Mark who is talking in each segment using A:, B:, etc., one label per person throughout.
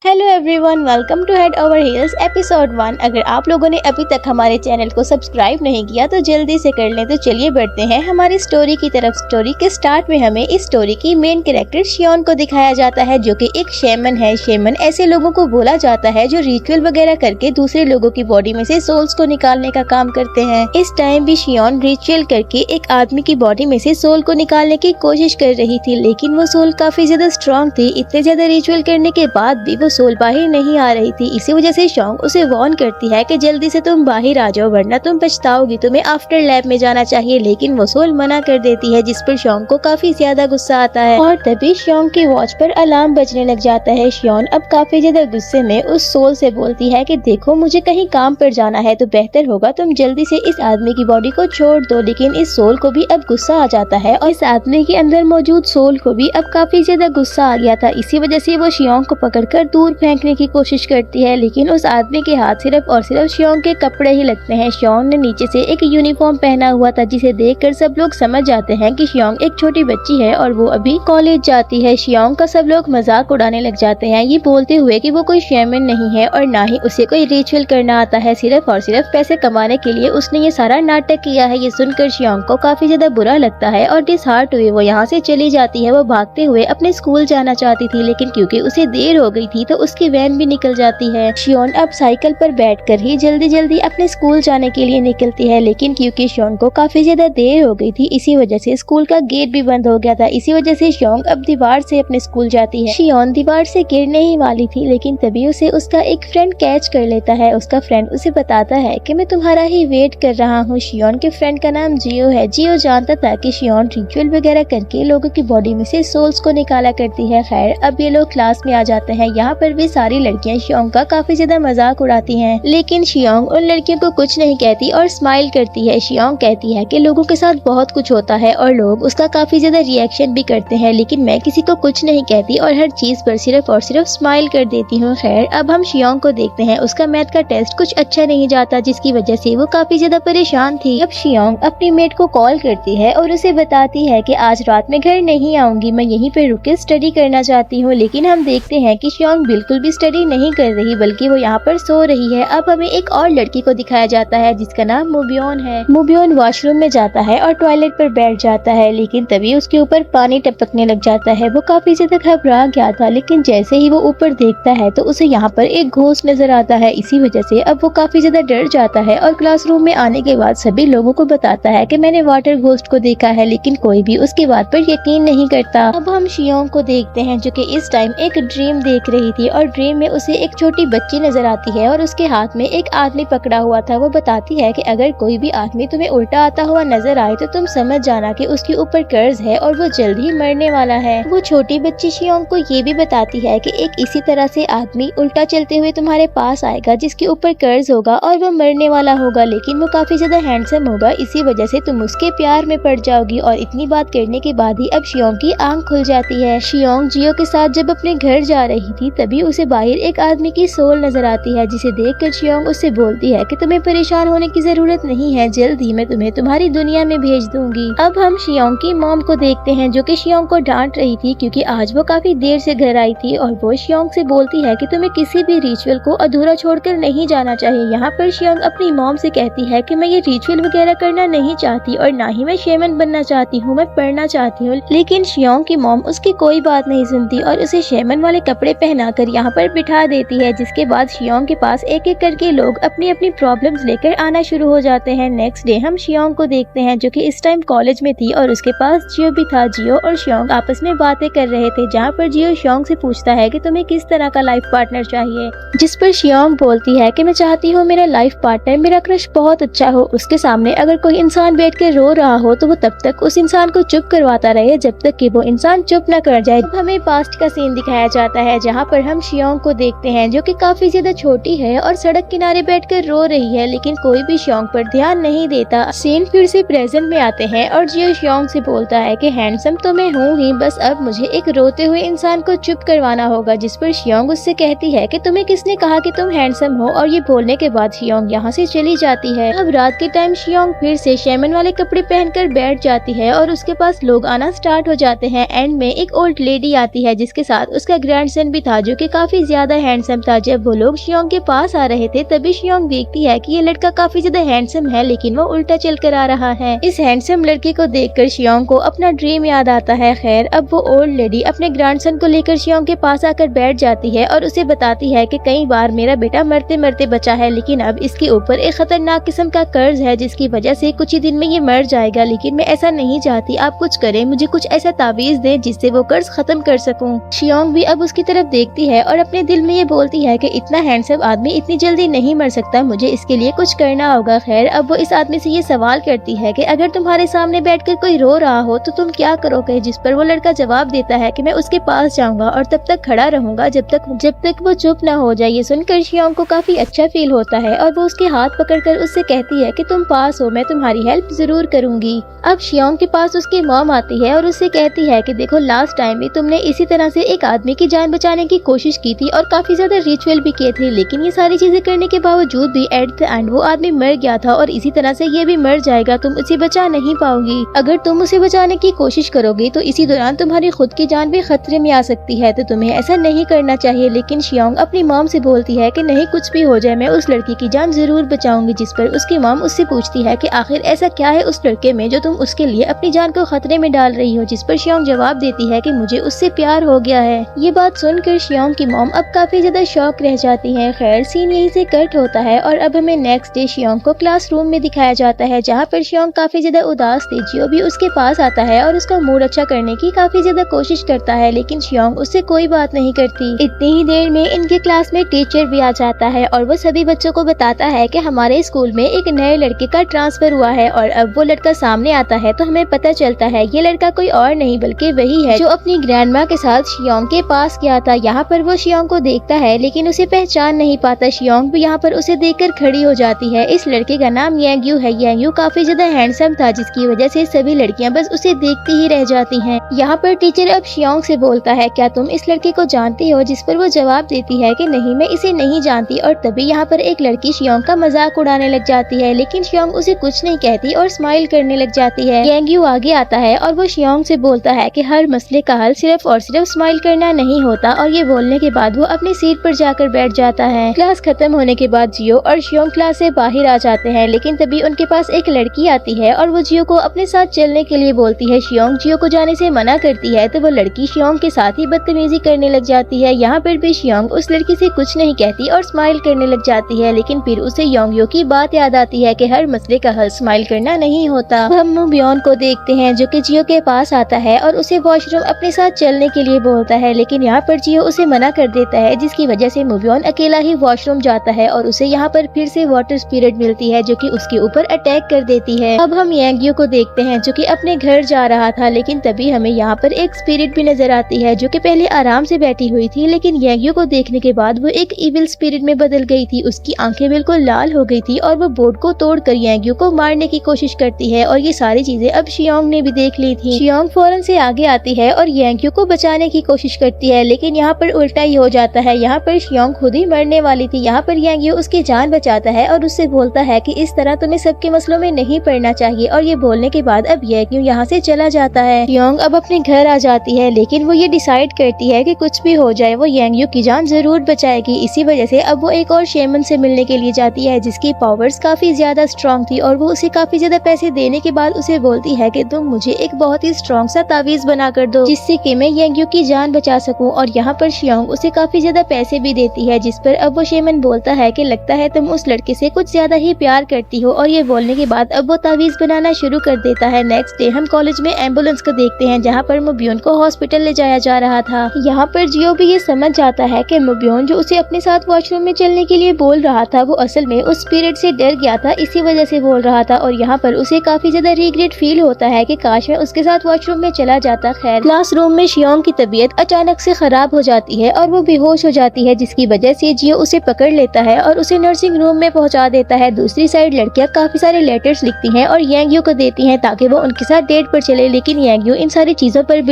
A: Hello everyone, welcome to Head Over Heels episode 1। अगर आप लोगों ने अभी तक हमारे चैनल को सब्सक्राइब नहीं किया तो जल्दी से कर लें। तो चलिए बढ़ते हैं हमारी स्टोरी की तरफ। स्टोरी के स्टार्ट में हमें इस स्टोरी की मेन कैरेक्टर शियोन को दिखाया जाता है, जो कि एक शेमन है। शेमन ऐसे लोगों को बोला जाता है जो रिचुअल वगैरह करके दूसरे लोगों की बॉडी में से सोल्स को निकालने का काम करते हैं। इस टाइम भी शियोन रिचुअल करके एक आदमी की बॉडी में से सोल को निकालने की कोशिश कर रही थी, लेकिन वो सोल काफी ज्यादा स्ट्रॉन्ग थी। इतने ज्यादा रिचुअल करने के बाद भी सोल बाहर नहीं आ रही थी। इसी वजह से शोंग उसे वार्न करती है कि जल्दी से तुम बाहर आ जाओ वरना तुम पछताओगी, तुम्हें आफ्टर लैब में जाना चाहिए। लेकिन वो सोल मना कर देती है, जिस पर शोंग को काफी ज्यादा गुस्सा आता है और तभी शोंग की वॉच पर अलार्म बजने लग जाता है। शियोन अब काफी ज्यादा गुस्से में उस सोल से बोलती है कि देखो, मुझे कहीं काम पर जाना है तो बेहतर होगा तुम जल्दी से इस आदमी की बॉडी को छोड़ दो। लेकिन इस सोल को भी अब गुस्सा आ जाता है और इस आदमी के अंदर मौजूद सोल को भी अब काफी ज्यादा गुस्सा आ गया था। इसी वजह से वो शियोंग को पकड़कर दूर फेंकने की कोशिश करती है, लेकिन उस आदमी के हाथ सिर्फ और सिर्फ शियोंग के कपड़े ही लगते हैं। शियोंग ने नीचे से एक यूनिफॉर्म पहना हुआ था, जिसे देखकर सब लोग समझ जाते हैं कि शियोंग एक छोटी बच्ची है और वो अभी कॉलेज जाती है। शियोंग का सब लोग मजाक उड़ाने लग जाते हैं, ये बोलते हुए कि वो कोई शेमन नहीं है और ना ही उसे कोई रिचुअल करना आता है। सिर्फ और सिर्फ पैसे कमाने के लिए उसने ये सारा नाटक किया है। ये सुनकर शियोंग को काफी ज्यादा बुरा लगता है और डिसहार्ट हुए वो यहाँ से चली जाती है। वो भागते हुए अपने स्कूल जाना चाहती थी, लेकिन क्योंकि उसे देर हो गई थी तो उसकी वैन भी निकल जाती है। शियोन अब साइकिल पर बैठकर ही जल्दी जल्दी अपने स्कूल जाने के लिए निकलती है, लेकिन क्योंकि शियोन को काफी ज्यादा देर हो गई थी इसी वजह से स्कूल का गेट भी बंद हो गया था। इसी वजह से शियोन अब दीवार से अपने स्कूल जाती है। शियोन दीवार से गिरने ही वाली थी, लेकिन तभी उसे उसका एक फ्रेंड कैच कर लेता है। उसका फ्रेंड उसे बताता है कि मैं तुम्हारा ही वेट कर रहा हूँ। शियोन के फ्रेंड का नाम जियो है। जियो जानता था कि शियोन रिचुअल वगैरह करके लोगों की बॉडी में से सोल्स को निकाला करती है। खैर, अब ये लोग क्लास में आ जाते हैं। यहाँ पर भी सारी लड़कियां शियोंग का काफी ज्यादा मजाक उड़ाती हैं, लेकिन शियोंग उन लड़कियों को कुछ नहीं कहती और स्माइल करती है। शियोंग कहती है कि लोगों के साथ बहुत कुछ होता है और लोग उसका काफी ज्यादा रिएक्शन भी करते हैं, लेकिन मैं किसी को कुछ नहीं कहती और हर चीज पर सिर्फ और सिर्फ स्माइल कर देती हूँ। खैर, अब हम शियोंग को देखते हैं। उसका मैथ का टेस्ट कुछ अच्छा नहीं जाता, जिसकी वजह से वो काफी ज्यादा परेशान थी। अब शियोंग अपनी मेट को कॉल करती है और उसे बताती है कि आज रात में घर नहीं आऊंगी, मैं यहीं पर रुक के स्टडी करना चाहती हूँ। लेकिन हम देखते हैं कि शियोंग बिल्कुल भी स्टडी नहीं कर रही, बल्कि वो यहाँ पर सो रही है। अब हमें एक और लड़की को दिखाया जाता है जिसका नाम मुबियोन है। मुबियोन वॉशरूम में जाता है और टॉयलेट पर बैठ जाता है, लेकिन तभी उसके ऊपर पानी टपकने लग जाता है। वो काफी ज्यादा घबरा गया था, लेकिन जैसे ही वो ऊपर देखता है तो उसे यहाँ पर एक घोस्ट नजर आता है। इसी वजह से अब वो काफी ज्यादा डर जाता है और क्लासरूम में आने के बाद सभी लोगों को बताता है कि मैंने वाटर घोस्ट को देखा है, लेकिन कोई भी उसकी बात पर यकीन नहीं करता। अब हम शियोंग को देखते हैं, जो कि इस टाइम एक ड्रीम देख रही थी और ड्रीम में उसे एक छोटी बच्ची नजर आती है और उसके हाथ में एक आदमी पकड़ा हुआ था। वो बताती है कि अगर कोई भी आदमी तुम्हें उल्टा आता हुआ नजर आए तो तुम समझ जाना कि उसके ऊपर कर्ज है और वो जल्द ही मरने वाला है। वो छोटी बच्ची शियोंग को ये भी बताती है कि एक इसी तरह से आदमी उल्टा चलते हुए तुम्हारे पास आएगा जिसके ऊपर कर्ज होगा और वो मरने वाला होगा, लेकिन वो काफी ज्यादा हैंडसम होगा। इसी वजह से तुम उसके प्यार में पड़ जाओगी। और इतनी बात करने के बाद ही अब शियोंग की आंख खुल जाती है। शियोंग जियो के साथ जब अपने घर जा रही थी तभी उसे बाहर एक आदमी की सोल नजर आती है, जिसे देखकर शियोंग उससे बोलती है कि तुम्हें परेशान होने की जरूरत नहीं है, जल्द ही मैं तुम्हें तुम्हारी दुनिया में भेज दूंगी। अब हम शियोंग की मॉम को देखते हैं, जो कि शियोंग को डांट रही थी क्योंकि आज वो काफी देर से घर आई थी और वो शियोंग से बोलती है कि तुम्हें किसी भी रिचुअल को अधूरा छोड़कर नहीं जाना चाहिए। यहाँ पर शियोंग अपनी मॉम से कहती है कि मैं ये रिचुअल वगैरह करना नहीं चाहती और ना ही मैं शेमन बनना चाहती हूँ, मैं पढ़ना चाहती हूँ। लेकिन शियोंग की मॉम उसकी कोई बात नहीं सुनती और उसे शेमन वाले कपड़े पहनाकर यहाँ पर बिठा देती है, जिसके बाद शियोंग के पास एक एक करके लोग अपनी अपनी प्रॉब्लम्स लेकर आना शुरू हो जाते हैं। नेक्स्ट डे हम शियोंग को देखते हैं, जो कि इस टाइम कॉलेज में थी और उसके पास जियो भी था। जियो और शियोंग आपस में बातें कर रहे थे, जहाँ पर जियो शियोंग से पूछता है कि तुम्हें किस तरह का लाइफ पार्टनर चाहिए, जिस पर शियोंग बोलती है कि मैं चाहती हूँ मेरा लाइफ पार्टनर मेरा क्रश बहुत अच्छा हो। उसके सामने अगर कोई इंसान बैठ कर रो रहा हो तो वो तब तक उस इंसान को चुप करवाता रहे जब तक कि वो इंसान चुप न कर जाए। अब हमें पास्ट का सीन दिखाया जाता है, जहाँ पर हम शियोंग को देखते हैं, जो कि काफी ज्यादा छोटी है और सड़क किनारे बैठकर रो रही है, लेकिन कोई भी शियोंग पर ध्यान नहीं देता। सीन फिर से प्रेजेंट में आते हैं और जियो शियोंग से बोलता है कि हैंडसम तो मैं हूँ ही, बस अब मुझे एक रोते हुए इंसान को चुप करवाना होगा। जिस पर शियोंग उससे कहती है कि तुम्हें किसने कहा कि तुम हैंडसम हो, और ये बोलने के बाद शियोंग यहाँ से चली जाती है। अब रात के टाइम शियोंग फिर से शेमन वाले कपड़े पहनकर बैठ जाती है और उसके पास लोग आना स्टार्ट हो जाते हैं। एंड में एक ओल्ड लेडी आती है जिसके साथ उसका ग्रैंडसन भी था, जो कि काफी ज्यादा हैंडसम था। जब वो लोग शियोंग के पास आ रहे थे तभी शियोंग देखती है कि ये लड़का काफी ज्यादा हैंडसम है लेकिन वो उल्टा चल कर आ रहा है। इस हैंडसम लड़के को देखकर शियोंग को अपना ड्रीम याद आता है। खैर अब वो ओल्ड लेडी अपने ग्रैंडसन को लेकर शियोंग के पास आकर बैठ जाती है और उसे बताती है कि कई बार मेरा बेटा मरते मरते बचा है लेकिन अब इसके ऊपर एक खतरनाक किस्म का कर्ज है जिसकी वजह से कुछ ही दिन में ये मर जाएगा। लेकिन मैं ऐसा नहीं चाहती, आप कुछ करें, मुझे कुछ ऐसा तावीज दें जिससे वो कर्ज खत्म कर सकूं। शियोंग भी अब उसकी तरफ देखती है और अपने दिल में ये बोलती है कि इतना हैंडसम आदमी इतनी जल्दी नहीं मर सकता, मुझे इसके लिए कुछ करना होगा। खैर अब वो इस आदमी से ये सवाल करती है कि अगर तुम्हारे सामने बैठकर कोई रो रहा हो तो तुम क्या करोगे, जिस पर वो लड़का जवाब देता है कि मैं उसके पास जाऊंगा और तब तक खड़ा रहूंगा जब तक वो चुप ना हो जाए। ये सुनकर शियोंग को काफी अच्छा फील होता है और वो उसके हाथ पकड़कर उससे कहती है कि तुम पास हो, मैं तुम्हारी हेल्प जरूर करूंगी। अब शियोंग के पास उसकी मॉम आती है और उससे कहती है कि देखो लास्ट टाइम भी तुमने इसी तरह से एक आदमी की जान बचाने की कोशिश की थी और काफी ज्यादा रिचुअल भी किए थे, लेकिन ये सारी चीजें करने के बावजूद भी एट द एंड वो आदमी मर गया था और इसी तरह से ये भी मर जाएगा, तुम उसे बचा नहीं पाओगी। अगर तुम उसे बचाने की कोशिश करोगी तो इसी दौरान तुम्हारी खुद की जान भी खतरे में आ सकती है, तो तुम्हें ऐसा नहीं करना चाहिए। लेकिन शियोंग अपनी मॉम से बोलती है कि नहीं, कुछ भी हो जाए मैं उस लड़की की जान जरूर बचाऊंगी, जिस पर उसकी मॉम उससे पूछती है कि आखिर ऐसा क्या है उस लड़के में जो तुम उसके लिए अपनी जान को खतरे में डाल रही हो, जिस पर शियोंग जवाब देती है कि मुझे उससे प्यार हो गया है। ये बात सुनकर शियोंग की मॉम अब काफी ज्यादा शॉक रह जाती है। खैर सीन यहीं से कट होता है और अब हमें नेक्स्ट डे शियोंग को क्लासरूम में दिखाया जाता है जहाँ पर शियोंग काफी ज्यादा उदास थी। जियो भी उसके पास आता है और उसका मूड अच्छा करने की काफी ज्यादा कोशिश करता है लेकिन शियोंग उससे कोई बात नहीं करती। इतनी ही देर में इनके क्लास में टीचर भी आ जाता है और वो सभी बच्चों को बताता है कि हमारे स्कूल में एक नए लड़के का ट्रांसफर हुआ है और अब वो लड़का सामने आता है तो हमें पता चलता है ये लड़का कोई और नहीं बल्कि वही है जो अपनी ग्रैंडमा के साथ शियोंग के पास गया था। यहाँ पर वो शियोंग को देखता है लेकिन उसे पहचान नहीं पाता। शियोंग भी यहाँ पर उसे देखकर खड़ी हो जाती है। इस लड़के का नाम यांग्यू है। यांग्यू काफी ज्यादा हैंडसम था जिसकी वजह से सभी लड़कियां बस उसे देखती ही रह जाती हैं। यहाँ पर टीचर अब शियोंग से बोलता है क्या तुम इस लड़के को जानती हो, जिस पर वो जवाब देती है कि नहीं मैं इसे नहीं जानती। और तभी यहाँ पर एक लड़की शियोंग का मजाक उड़ाने लग जाती है लेकिन शियोंग उसे कुछ नहीं कहती और स्माइल करने लग जाती है। यांग्यू आगे आता है और वो शियोंग से बोलता है कि हर मसले का हल सिर्फ और सिर्फ स्माइल करना नहीं होता और ये बोलने के बाद वो अपनी सीट पर जाकर बैठ जाता है। क्लास खत्म होने के बाद जियो और शियोंग क्लास से बाहर आ जाते हैं लेकिन तभी उनके पास एक लड़की आती है और वो जियो को अपने साथ चलने के लिए बोलती है। शियोंग जियो को जाने से मना करती है तो वो लड़की शियोंग के साथ ही बदतमीजी करने लग जाती है। यहाँ पर भी शियोंग उस लड़की से कुछ नहीं कहती और स्माइल करने लग जाती है लेकिन फिर उसे यांग्यो की बात याद आती है कि हर मसले का हल स्माइल करना नहीं होता। हम मुब्योन को देखते हैं जो कि जियो के पास आता है और उसे वॉशरूम अपने साथ चलने के लिए बोलता है लेकिन यहाँ पर जियो उसे मना कर देता है जिसकी वजह से मुब्योन अकेला ही वॉशरूम जाता है और उसे यहाँ पर फिर से वाटर स्पिरिट मिलती है जो कि उसके ऊपर अटैक कर देती है। अब हम यांग्यो को देखते हैं जो कि अपने घर जा रहा था लेकिन तभी हमें यहाँ पर एक स्पिरिट भी नजर आती है जो कि पहले आराम से बैठी हुई थी लेकिन यांग्यो को देखने के बाद वो एक इविल स्पिरिट में बदल गई थी। उसकी आंखें बिल्कुल लाल हो गई थी और वो बोर्ड को तोड़कर यांग्यो को मारने की कोशिश करती है और ये सारी चीजें अब शियोंग ने भी देख ली थी। शियोंग फौरन से आगे आती है और यांग्यो को बचाने की कोशिश करती है लेकिन यहाँ पर उल्टा ही हो जाता है। यहाँ पर शियोंग खुद ही मरने वाली थी। यहाँ पर यांग्यो उसकी जान बचाता है और उससे बोलता है कि इस तरह तुम्हें सबके मसलों में नहीं पड़ना चाहिए और ये बोलने के बाद अब यांग्यो यहाँ से चला जाता है। शियोंग अब अपने घर आ जाती है लेकिन वो ये डिसाइड करती है कि कुछ भी हो जाए वो यांग्यो की जान जरूर बचाएगी। इसी वजह से अब वो एक और शेमन से मिलने के लिए जाती है जिसकी पावर्स काफी ज्यादा स्ट्रॉन्ग थी और वो उसे काफी ज्यादा पैसे देने के बाद उसे बोलती है कि तुम मुझे एक बहुत ही स्ट्रॉन्ग सा तावीज बना कर दो जिससे कि मैं यांग्यो की जान बचा सकूं। और यहाँ पर शियोंग उसे काफी ज्यादा पैसे भी देती है जिस पर अब वो शेमन बोलता है कि लगता है तुम उस लड़के से कुछ ज्यादा ही प्यार करती हो और ये बोलने के बाद अब वो तावीज बनाना शुरू कर देता है। नेक्स्ट डे हम कॉलेज में एम्बुलेंस को देखते हैं जहाँ पर मुब्योन को हॉस्पिटल ले जाया जा रहा था। यहाँ पर जियो भी ये समझ जाता है कि मुब्योन जो उसे अपने साथ वॉशरूम में चलने के लिए बोल रहा था वो असल में उस स्पिरिट से डर गया था, इसी वजह से बोल रहा था और यहाँ पर उसे काफी ज्यादा रिग्रेट फील होता है कि काश मैं उसके साथ वॉशरूम में चला जाता। खैर क्लासरूम में शियोंग की तबीयत अचानक से खराब हो जाती है और वो बेहोश हो जाती है जिसकी वजह से जियो उसे पकड़ लेता है और उसे नर्सिंग रूम में पहुंचा देता है। दूसरी साइड लड़कियां काफी सारे लेटर्स लिखती हैं और यांग्यो को देती हैं ताकि वो उनके साथ डेट पर चले लेकिन यांग्यो इन सारी चीजों पर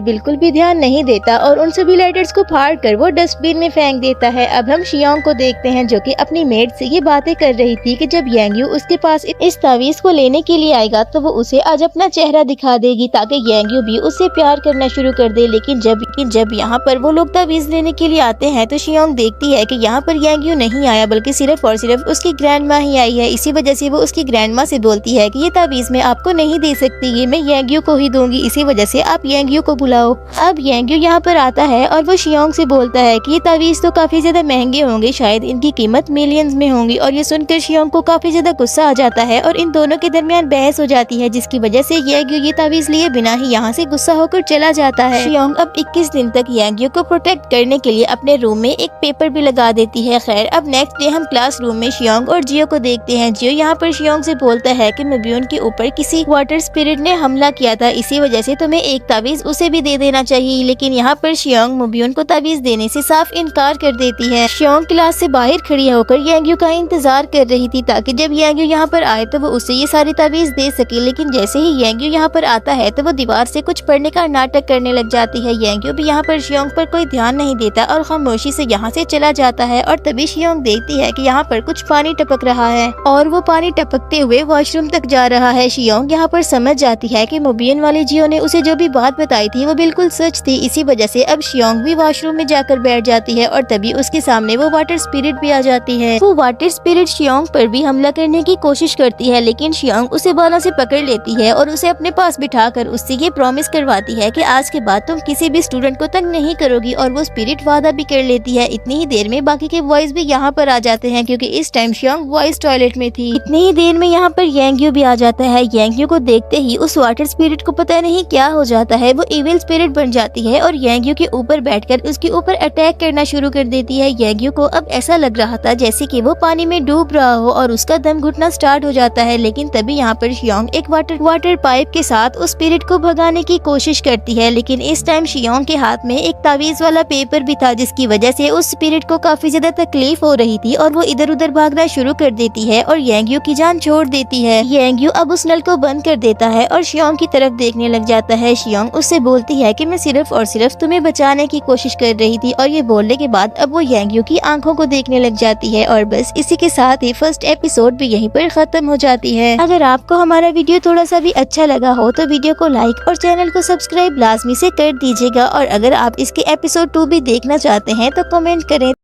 A: बिल्कुल भी ध्यान नहीं देता और उन सभी लेटर्स को फाड़ कर वो डस्टबिन में फेंक देता है। अब हम शियोंग को देखते हैं जो कि अपनी मेड से ये बातें कर रही थी कि जब यांग्यो उसके पास इस तावीज को लेने के लिए आएगा तो वो उसे आज अपना चेहरा दिखा देगी ताकि यांग्यो भी उससे प्यार करना शुरू कर दे। लेकिन जब यहाँ पर वो लोग तावीज लेने के लिए आते हैं तो शियोंग देखती है कि यहाँ पर यांग्यू नहीं आया बल्कि सिर्फ और सिर्फ उसकी ग्रैंडमा ही आई है। इसी वजह से वो उसकी ग्रैंडमा से बोलती है कि ये तावीज मैं आपको नहीं दे सकती, ये मैं यांग्यू को ही दूंगी, इसी वजह से आप यांग्यू को बुलाओ। अब यांग्यू यहाँ पर आता है और वो शियोंग से बोलता है कि ये तावीज तो काफी ज्यादा महंगे होंगे, शायद इनकी कीमत मिलियंस में होंगी। और ये सुनकर शियोंग को काफी ज्यादा गुस्सा आ जाता है और इन दोनों के दरमियान बहस हो जाती है, जिसकी वजह से यांग्यू ये तावीज लिए बिना ही यहाँ से गुस्सा होकर चला जाता है। शियोंग अब 21 दिन तक यांग्यू को प्रोटेक्ट करने के लिए अपने रूम में एक पेपर भी लगा देती है। खैर, अब नेक्स्ट डे हम क्लासरूम में शियोंग और जियो को देखते हैं। जियो यहाँ पर शियोंग से बोलता है कि मब्यून के ऊपर किसी वाटर स्पिरिट ने हमला किया था, इसी वजह से तुम्हें एक तावीज उसे भी दे देना चाहिए। लेकिन यहाँ पर शियोंग मब्यून को तावीज देने से साफ इनकार कर देती है। शियोंग क्लास से बाहर खड़ी होकर यांग्यू का इंतजार कर रही थी ताकि जब यांग्यू यहाँ पर आए तो वो उसे ये सारी तावीज दे सके। लेकिन जैसे ही यांग्यू यहाँ पर आता है तो वो दीवार से कुछ पढ़ने का नाटक करने लग जाती है। यांग्यू भी यहाँ पर शियोंग पर कोई ध्यान नहीं देता और खामोशी से यहाँ से चला जाता है। और तभी शियोंग देखती है कि यहाँ पर कुछ पानी टपक रहा है और वो पानी टपकते हुए वॉशरूम तक जा रहा है। शियोंग यहाँ पर समझ जाती है कि मुबियन वाले जियो ने उसे जो भी बात बताई थी वो बिल्कुल सच थी। इसी वजह से अब शियोंग भी वॉशरूम में जाकर बैठ जाती है और तभी उसके सामने वो वाटर स्पिरिट भी आ जाती है। वो वाटर स्पिरिट शियोंग पर भी हमला करने की कोशिश करती है, लेकिन शियोंग उसे बालों से पकड़ लेती है और उसे अपने पास बिठाकर उससे ये प्रॉमिस करवाती है कि आज के बाद तुम किसी भी स्टूडेंट को तंग नहीं करोगी। और वो स्पिरिट वादा भी कर लेती है। इतनी ही देर में बाकी के बॉयज भी यहाँ पर आ जाते हैं क्योंकि इस टाइम शियोंग बॉयज टॉयलेट में थी। इतनी ही देर में यहाँ पर यांग्यू भी आ जाता है। यांग्यू को देखते ही उस वाटर स्पिरिट को पता नहीं क्या हो जाता है, वो इविल स्पिरिट बन जाती है और यांग्यू के ऊपर बैठकर उसके ऊपर अटैक करना शुरू कर देती है। यांग्यू को अब ऐसा लग रहा था जैसे कि वो पानी में डूब रहा हो और उसका दम घुटना स्टार्ट हो जाता है। लेकिन तभी यहाँ पर शियोंग एक वाटर पाइप के साथ उस स्पिरिट को भगाने की कोशिश करती है। लेकिन इस टाइम शियोंग के हाथ में एक तावीज वाला पेपर भी था, जिसकी वजह से उस स्पिरिट को काफी ज्यादा तकलीफ हो रही थी और वो इधर उधर भागना शुरू कर देती है और यांग्यू की जान छोड़ देती है। यांग्यू अब उस नल को बंद कर देता है और शियोंग की तरफ देखने लग जाता है। शियोंग उससे बोलती है कि मैं सिर्फ और सिर्फ तुम्हें बचाने की कोशिश कर रही थी। और ये बोलने के बाद अब वो यांग्यू की आंखों को देखने लग जाती है। और बस इसी के साथ ही फर्स्ट एपिसोड भी यहीं पर खत्म हो जाती है। अगर आपको हमारा वीडियो थोड़ा सा भी अच्छा लगा हो तो वीडियो को लाइक और चैनल को सब्सक्राइब लाजमी से कर दीजिएगा। और अगर आप इसके एपिसोड 2 भी देखना चाहते हैं तो कमेंट करें।